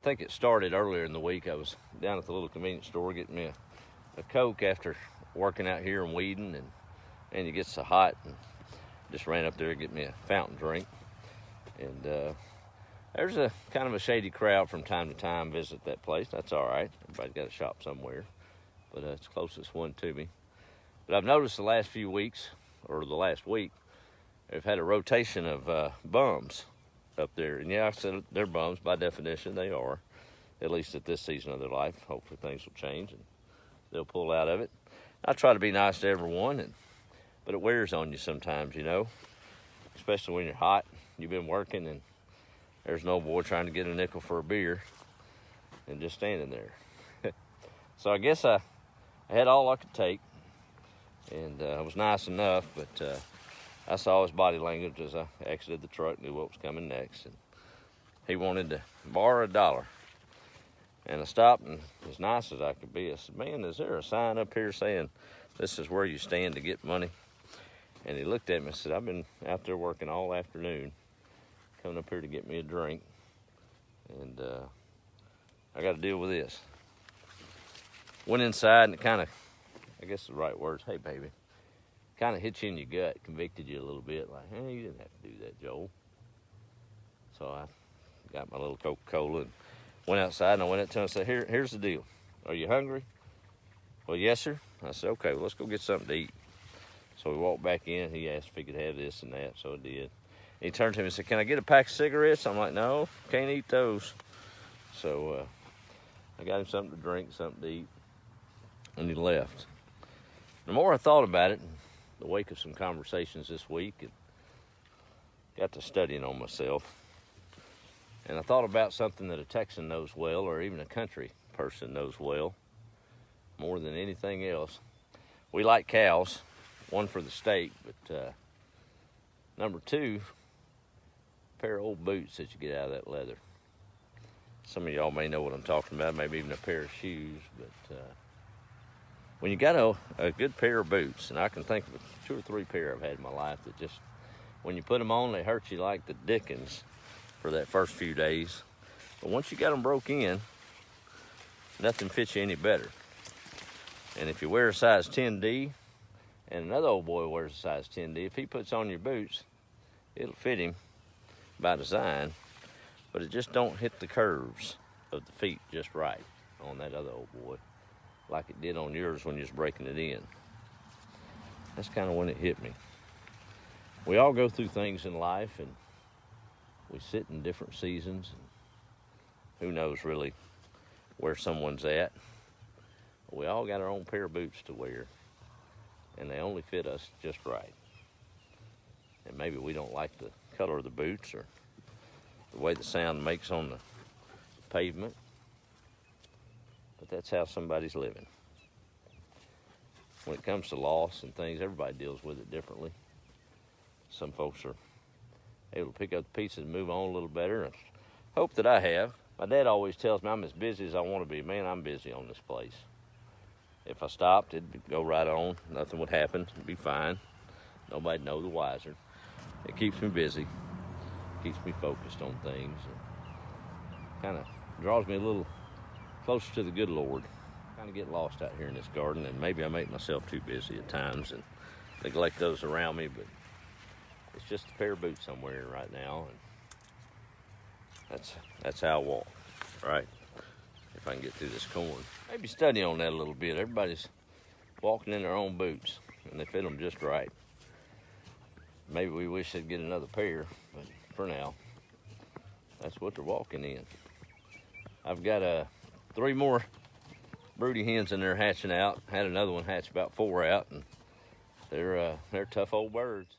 I think it started earlier in the week. I was down at the little convenience store getting me a Coke after working out here and weeding, and it gets so hot, and just ran up there to get me a fountain drink. And there's a kind of a shady crowd from time to time visit that place. That's all right. Everybody's got a shop somewhere, but it's the closest one to me. But I've noticed the last few weeks, or the last week, they've had a rotation of bums up there. And yeah, I said they're bums by definition. They are, at least at this season of their life. Hopefully things will change and they'll pull out of it. I try to be nice to everyone, but it wears on you sometimes, you know, especially when you're hot. You've been working and there's an old boy trying to get a nickel for a beer and just standing there. So I guess I had all I could take, and I was nice enough, but I saw his body language as I exited the truck, knew what was coming next, and he wanted to borrow $1. And I stopped, and as nice as I could be, I said, "Man, is there a sign up here saying this is where you stand to get money?" And he looked at me and said, "I've been out there working all afternoon, coming up here to get me a drink, and I got to deal with this." Went inside, and it kind of, I guess the right words, "Hey, baby," kind of hit you in your gut, convicted you a little bit, like, "Hey, you didn't have to do that, Joel." So I got my little Coca-Cola and went outside, and I went up to him and said, here's the deal. Are you hungry?" "Well, yes, sir." I said, "Okay, well, let's go get something to eat." So we walked back in. He asked if he could have this and that, so I did. And he turned to me and said, "Can I get a pack of cigarettes?" I'm like, "No, can't eat those." So I got him something to drink, something to eat, and he left. The more I thought about it, in the wake of some conversations this week, and got to studying on myself, and I thought about something that a Texan knows well, or even a country person knows well, more than anything else. We like cows, one for the steak, but number two, a pair of old boots that you get out of that leather. Some of y'all may know what I'm talking about, maybe even a pair of shoes, but when you got a good pair of boots, and I can think of 2 or 3 pair I've had in my life that just, when you put them on, they hurt you like the dickens for that first few days. But once you got them broke in, nothing fits you any better. And if you wear a size 10D, and another old boy wears a size 10D, if he puts on your boots, it'll fit him by design, but it just don't hit the curves of the feet just right on that other old boy, like it did on yours when you was breaking it in. That's kind of when it hit me. We all go through things in life, and we sit in different seasons, and who knows really where someone's at. But we all got our own pair of boots to wear, and they only fit us just right. And maybe we don't like the color of the boots or the way the sound makes on the pavement, but that's how somebody's living. When it comes to loss and things, everybody deals with it differently. Some folks are able to pick up the pieces and move on a little better, and hope that I have. My dad always tells me I'm as busy as I want to be. Man, I'm busy on this place. If I stopped, it'd go right on. Nothing would happen. It'd be fine. Nobody'd know the wiser. It keeps me busy, keeps me focused on things, and kind of draws me a little closer to the good Lord. Kind of get lost out here in this garden, and maybe I make myself too busy at times and neglect those around me, but it's just a pair of boots somewhere right now, and that's how I walk, right? If I can get through this corn. Maybe study on that a little bit. Everybody's walking in their own boots, and they fit them just right. Maybe we wish they'd get another pair, but for now, that's what they're walking in. I've got 3 more broody hens in there hatching out. Had another one hatch about 4 out, and they're tough old birds.